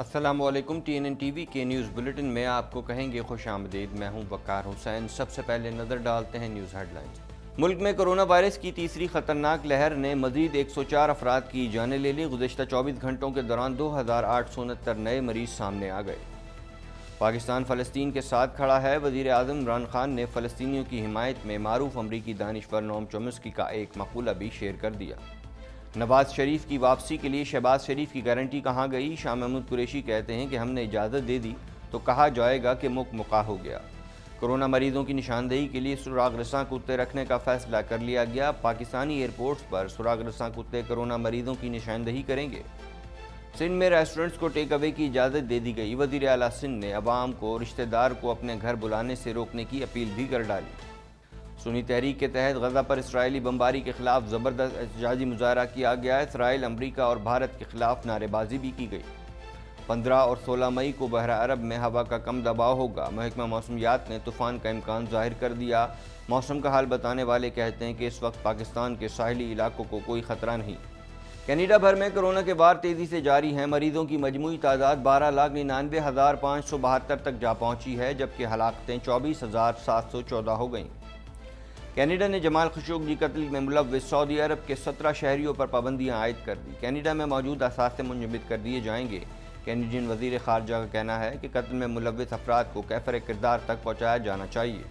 السلام علیکم TNN T V کے نیوز بلیٹن میں آپ کو کہیں گے خوش آمدید۔ میں ہوں وقار حسین۔ سب سے پہلے نظر ڈالتے ہیں نیوز ہیڈ لائنز۔ ملک میں کرونا وائرس کی تیسری خطرناک لہر نے مزید 104 افراد کی جانیں لے لی۔ گزشتہ 24 گھنٹوں کے دوران 2869 نئے مریض سامنے آ گئے۔ پاکستان فلسطین کے ساتھ کھڑا ہے۔ وزیر اعظم عمران خان نے فلسطینیوں کی حمایت میں معروف امریکی دانشور نوم چومسکی کا ایک مقولہ بھی شیئر کر دیا۔ نواز شریف کی واپسی کے لیے شہباز شریف کی گارنٹی کہاں گئی؟ شاہ محمود قریشی کہتے ہیں کہ ہم نے اجازت دے دی تو کہا جائے گا کہ مکہ ہو گیا۔ کورونا مریضوں کی نشاندہی کے لیے سراغ رساں کتے رکھنے کا فیصلہ کر لیا گیا۔ پاکستانی ایئرپورٹس پر سراغ رساں کتے کورونا مریضوں کی نشاندہی کریں گے۔ سندھ میں ریسٹورنٹس کو ٹیک اوے کی اجازت دے دی گئی۔ وزیر اعلیٰ سندھ نے عوام کو رشتہ دار کو اپنے گھر بلانے سے روکنے کی اپیل بھی کر ڈالی۔ سنی تحریک کے تحت غزہ پر اسرائیلی بمباری کے خلاف زبردست احتجاجی مظاہرہ کیا گیا۔ اسرائیل، امریکہ اور بھارت کے خلاف نعرے بازی بھی کی گئی۔ 15 اور 16 مئی کو بحیرہ عرب میں ہوا کا کم دباؤ ہوگا۔ محکمہ موسمیات نے طوفان کا امکان ظاہر کر دیا۔ موسم کا حال بتانے والے کہتے ہیں کہ اس وقت پاکستان کے ساحلی علاقوں کو کوئی خطرہ نہیں۔ کینیڈا بھر میں کورونا کے وار تیزی سے جاری ہیں۔ مریضوں کی مجموعی تعداد 12,99,572 تک جا پہنچی ہے، جبکہ ہلاکتیں 24,714 ہو گئیں۔ کینیڈا نے جمال خشوگی قتل میں ملوث سعودی عرب کے 17 شہریوں پر پابندیاں عائد کر دی۔ کینیڈا میں موجود اثاثے منجمد کر دیے جائیں گے۔ کینیڈین وزیر خارجہ کا کہنا ہے کہ قتل میں ملوث افراد کو کیفر کردار تک پہنچایا جانا چاہیے۔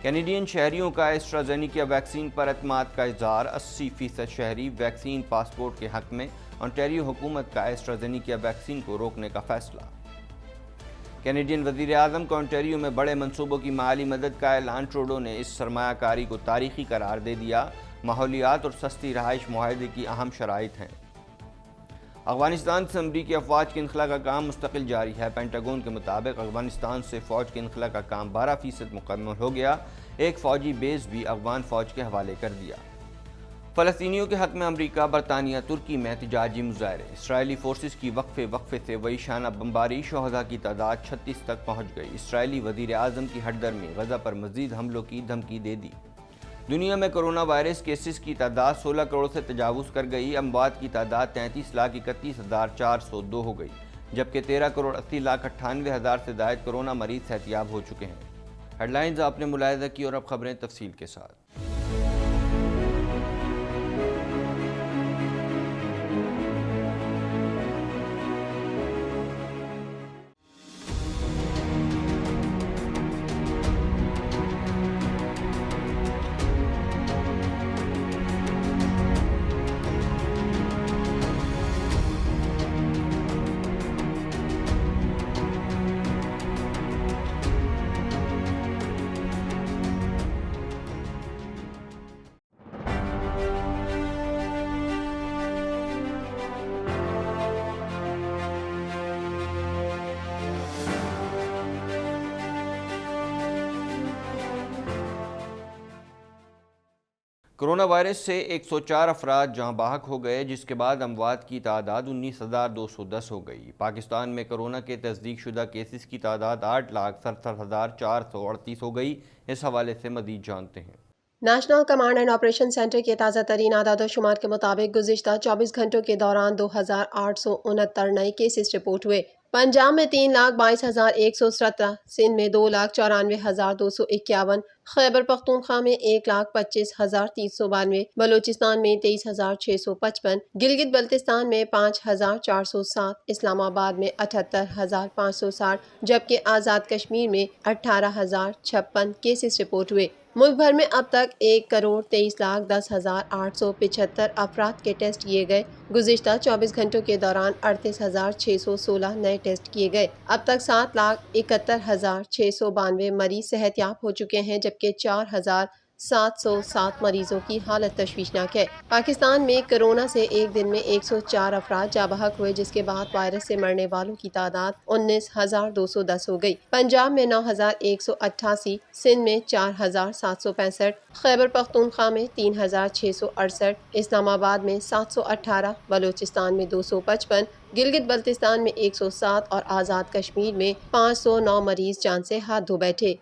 کینیڈین شہریوں کا ایسٹرازینیکا ویکسین پر اعتماد کا اظہار۔ 80% شہری ویکسین پاسپورٹ کے حق میں۔ انٹیریو حکومت کا ایسٹرازینیکا ویکسین کو روکنے کا فیصلہ۔ کینیڈین وزیر اعظم کو انٹیریو میں بڑے منصوبوں کی مالی مدد کا اعلان۔ ٹروڈو نے اس سرمایہ کاری کو تاریخی قرار دے دیا۔ ماحولیات اور سستی رہائش معاہدے کی اہم شرائط ہیں۔ افغانستان سے امریکی افواج کے انخلاء کا کام مستقل جاری ہے۔ پینٹاگون کے مطابق افغانستان سے فوج کے انخلاء کا کام 12% مکمل ہو گیا۔ ایک فوجی بیس بھی افغان فوج کے حوالے کر دیا۔ فلسطینیوں کے حق میں امریکہ، برطانیہ، ترکی میں احتجاجی مظاہرے۔ اسرائیلی فورسز کی وقفے سے وحشیانہ بمباری۔ شہداء کی تعداد 36 تک پہنچ گئی۔ اسرائیلی وزیر اعظم کی ہٹ درمی، غزہ پر مزید حملوں کی دھمکی دے دی۔ دنیا میں کورونا وائرس کیسز کی تعداد 16 کروڑ سے تجاوز کر گئی۔ اموات کی تعداد 33,31,402 ہو گئی، جبکہ 13,80,98,000 سے زائد کورونا مریض صحتیاب ہو چکے ہیں۔ ہیڈ لائنز آپ نے ملاحظہ کی اور اب خبریں تفصیل کے ساتھ۔ کورونا وائرس سے 104 افراد جاں بحق ہو گئے، جس کے بعد اموات کی تعداد 19,210 ہو گئی۔ پاکستان میں کورونا کے تصدیق شدہ کیسز کی تعداد 8,67,438 ہو گئی۔ اس حوالے سے مزید جانتے ہیں۔ National command and operation centre کے تازہ ترین اعداد و شمار کے مطابق گزشتہ 24 گھنٹوں کے دوران 2,869 نئے کیسز رپورٹ ہوئے۔ پنجاب میں 3,22,117، سندھ میں 2,94,251، خیبر پختونخوا میں 1,25,392، بلوچستان میں 23,655، گلگت بلتستان میں 5,407، اسلام آباد میں 78,560، جبکہ آزاد کشمیر میں 18,056 کیسز رپورٹ ہوئے۔ ملک بھر میں اب تک 1,23,10,875 افراد کے ٹیسٹ کیے گئے۔ گزشتہ 24 گھنٹوں کے دوران 38,616 نئے ٹیسٹ کیے گئے۔ اب تک 7,71,692 مریض صحت یاب ہو چکے ہیں، جبکہ 4,707 مریضوں کی حالت تشویشناک ہے۔ پاکستان میں کورونا سے ایک دن میں 104 افراد جاں بحق ہوئے، جس کے بعد وائرس سے مرنے والوں کی تعداد 19,210 ہو گئی۔ پنجاب میں 9,188، سندھ میں 4,765، خیبر پختونخوا میں 3,668، اسلام آباد میں 718، بلوچستان میں 255، گلگت بلتستان میں 107 اور آزاد کشمیر میں 509 مریض جان سے ہاتھ دھو بیٹھے۔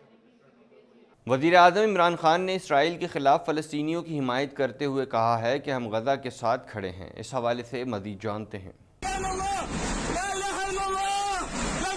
وزیر اعظم عمران خان نے اسرائیل کے خلاف فلسطینیوں کی حمایت کرتے ہوئے کہا ہے کہ ہم غزہ کے ساتھ کھڑے ہیں۔ اس حوالے سے مزید جانتے ہیں۔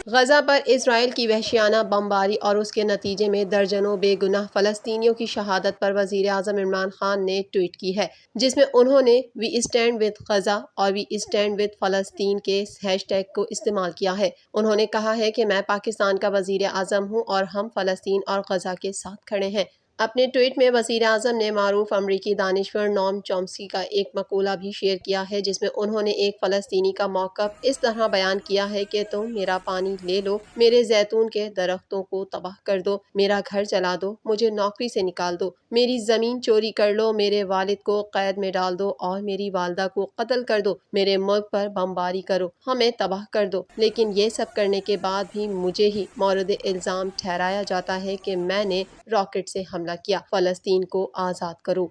غزہ پر اسرائیل کی وحشیانہ بمباری اور اس کے نتیجے میں درجنوں بے گناہ فلسطینیوں کی شہادت پر وزیر اعظم عمران خان نے ٹویٹ کی ہے، جس میں انہوں نے وی اسٹینڈ ود غزہ اور وی اسٹینڈ ود فلسطین کے ہیش ٹیگ کو استعمال کیا ہے۔ انہوں نے کہا ہے کہ میں پاکستان کا وزیر اعظم ہوں اور ہم فلسطین اور غزہ کے ساتھ کھڑے ہیں۔ اپنے ٹویٹ میں وزیر اعظم نے معروف امریکی دانشور نوم چومسکی کا ایک مقولہ بھی شیئر کیا ہے، جس میں انہوں نے ایک فلسطینی کا موقف اس طرح بیان کیا ہے کہ تم میرا پانی لے لو، میرے زیتون کے درختوں کو تباہ کر دو، میرا گھر جلا دو، مجھے نوکری سے نکال دو، میری زمین چوری کر لو، میرے والد کو قید میں ڈال دو اور میری والدہ کو قتل کر دو، میرے ملک پر بمباری کرو، ہمیں تباہ کر دو، لیکن یہ سب کرنے کے بعد بھی مجھے ہی مورد الزام ٹھہرایا جاتا ہے کہ میں نے راکٹ سے حملہ کیا، فلسطین کو آزاد کرو۔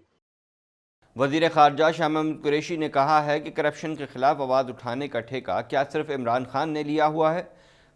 وزیر خارجہ شاہ محمود قریشی نے کہا ہے کہ کرپشن کے خلاف آواز اٹھانے کا ٹھیکہ کیا صرف عمران خان نے لیا ہوا ہے؟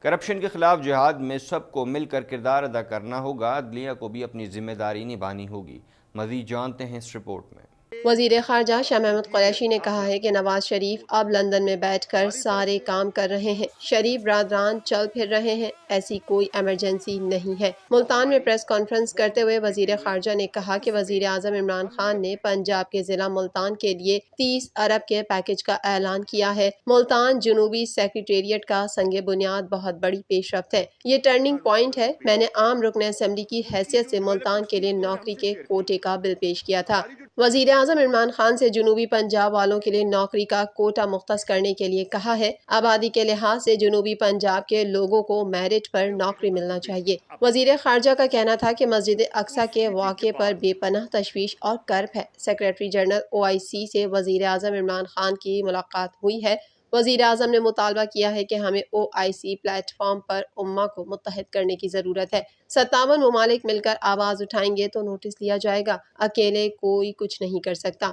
کرپشن کے خلاف جہاد میں سب کو مل کر کردار ادا کرنا ہوگا، عدلیہ کو بھی اپنی ذمہ داری نبھانی ہوگی۔ مزید جانتے ہیں اس رپورٹ میں۔ وزیر خارجہ شاہ محمود قریشی نے کہا ہے کہ نواز شریف اب لندن میں بیٹھ کر سارے کام کر رہے ہیں، شریف برادران چل پھر رہے ہیں، ایسی کوئی ایمرجنسی نہیں ہے۔ ملتان میں پریس کانفرنس کرتے ہوئے وزیر خارجہ نے کہا کہ وزیر اعظم عمران خان نے پنجاب کے ضلع ملتان کے لیے 30 ارب کے پیکج کا اعلان کیا ہے۔ ملتان جنوبی سیکریٹریٹ کا سنگ بنیاد بہت بڑی پیش رفت ہے، یہ ٹرننگ پوائنٹ ہے۔ میں نے عام رکن اسمبلی کی حیثیت سے ملتان کے لیے نوکری کے کوٹے کا بل پیش کیا تھا۔ وزیر اعظم عمران خان سے جنوبی پنجاب والوں کے لیے نوکری کا کوٹا مختص کرنے کے لیے کہا ہے۔ آبادی کے لحاظ سے جنوبی پنجاب کے لوگوں کو میرٹ پر نوکری ملنا چاہیے۔ وزیر خارجہ کا کہنا تھا کہ مسجد اقصیٰ کے واقعے پر بے پناہ تشویش اور کرب ہے۔ سیکریٹری جنرل OIC سے وزیر اعظم عمران خان کی ملاقات ہوئی ہے۔ وزیر اعظم نے مطالبہ کیا ہے کہ ہمیں OIC پلیٹ فارم پر امہ کو متحد کرنے کی ضرورت ہے۔ 57 ممالک مل کر آواز اٹھائیں گے تو نوٹس لیا جائے گا، اکیلے کوئی کچھ نہیں کر سکتا۔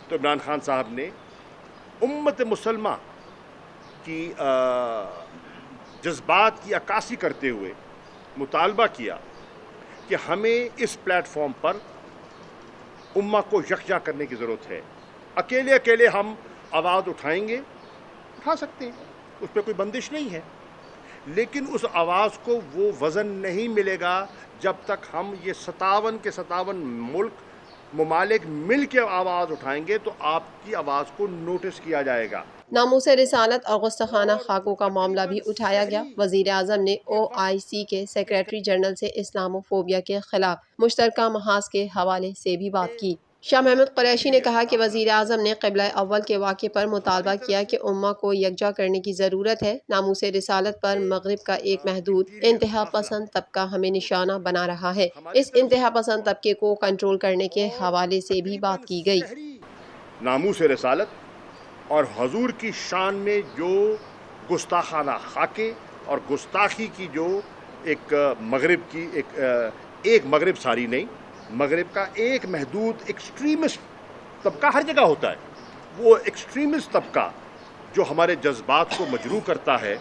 تو عمران خان صاحب نے امت مسلمہ کی جذبات کی عکاسی کرتے ہوئے مطالبہ کیا کہ ہمیں اس پلیٹ فارم پر امہ کو یکجا کرنے کی ضرورت ہے۔ اکیلے ہم آواز اٹھائیں گے، اٹھا سکتے ہیں، اس پہ کوئی بندش نہیں ہے، لیکن اس آواز کو وہ وزن نہیں ملے گا جب تک ہم یہ 57 کے 57 ممالک مل کے آواز اٹھائیں گے تو آپ کی آواز کو نوٹس کیا جائے گا۔ ناموس رسالت اور گستاخانہ خاکوں کا معاملہ بھی اٹھایا گیا۔ وزیر اعظم نے OIC کے سیکریٹری جنرل سے اسلامو فوبیا کے خلاف مشترکہ محاذ کے حوالے سے بھی بات کی۔ شاہ محمود قریشی نے کہا کہ وزیر اعظم نے قبلہ اول کے واقعے پر مطالبہ کیا کہ امہ کو یکجا کرنے کی ضرورت ہے۔ ناموس رسالت پر مغرب کا ایک محدود انتہا پسند طبقہ ہمیں نشانہ بنا رہا ہے، اس انتہا پسند طبقے کو کنٹرول کرنے کے حوالے سے بھی بات کی گئی۔ ناموس رسالت اور حضور کی شان میں جو گستاخانہ خاکے اور گستاخی کی جو ایک مغرب کی ایک مغرب ساری نہیں، مغرب کا ایک محدود ایکسٹریمسٹ طبقہ ہر جگہ ہوتا ہے، وہ ایکسٹریمسٹ طبقہ جو ہمارے جذبات کو مجروح کرتا ہے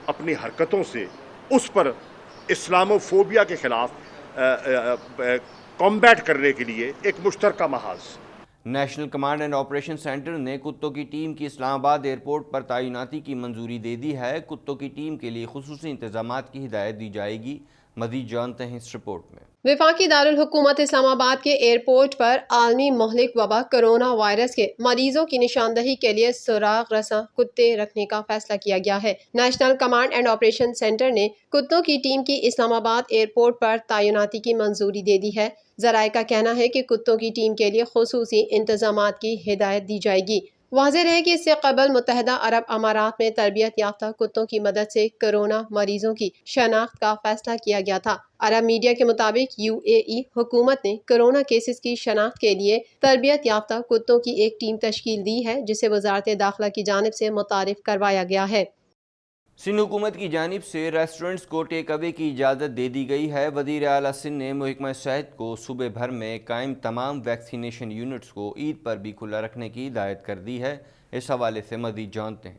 اپنی حرکتوں سے، اس پر اسلامو فوبیا کے خلاف کمبیٹ کرنے کے لیے ایک مشترکہ محاذ۔ National command and operation centre نے کتوں کی ٹیم کی اسلام آباد ایئرپورٹ پر تعیناتی کی منظوری دے دی ہے۔ کتوں کی ٹیم کے لیے خصوصی انتظامات کی ہدایت دی جائے گی۔ مزید جانتے ہیں اس رپورٹ میں۔ وفاقی دارالحکومت اسلام آباد کے ایئرپورٹ پر عالمی مہلک وبا کرونا وائرس کے مریضوں کی نشاندہی کے لیے سراغ رساں کتے رکھنے کا فیصلہ کیا گیا ہے۔ National command and operation centre نے کتوں کی ٹیم کی اسلام آباد ایئرپورٹ پر تعیناتی کی منظوری دے دی ہے۔ ذرائع کا کہنا ہے کہ کتوں کی ٹیم کے لیے خصوصی انتظامات کی ہدایت دی جائے گی۔ واضح رہے کہ اس سے قبل متحدہ عرب امارات میں تربیت یافتہ کتوں کی مدد سے کرونا مریضوں کی شناخت کا فیصلہ کیا گیا تھا۔ عرب میڈیا کے مطابق UAE حکومت نے کرونا کیسز کی شناخت کے لیے تربیت یافتہ کتوں کی ایک ٹیم تشکیل دی ہے، جسے وزارت داخلہ کی جانب سے متعارف کروایا گیا ہے۔ سندھ حکومت کی جانب سے ریسٹورنٹس کو ٹیک اوے کی اجازت دے دی گئی ہے۔ وزیر اعلیٰ سندھ نے محکمہ صحت کو صوبے بھر میں قائم تمام ویکسینیشن یونٹس کو عید پر بھی کھلا رکھنے کی ہدایت کر دی ہے۔ اس حوالے سے مزید جانتے ہیں۔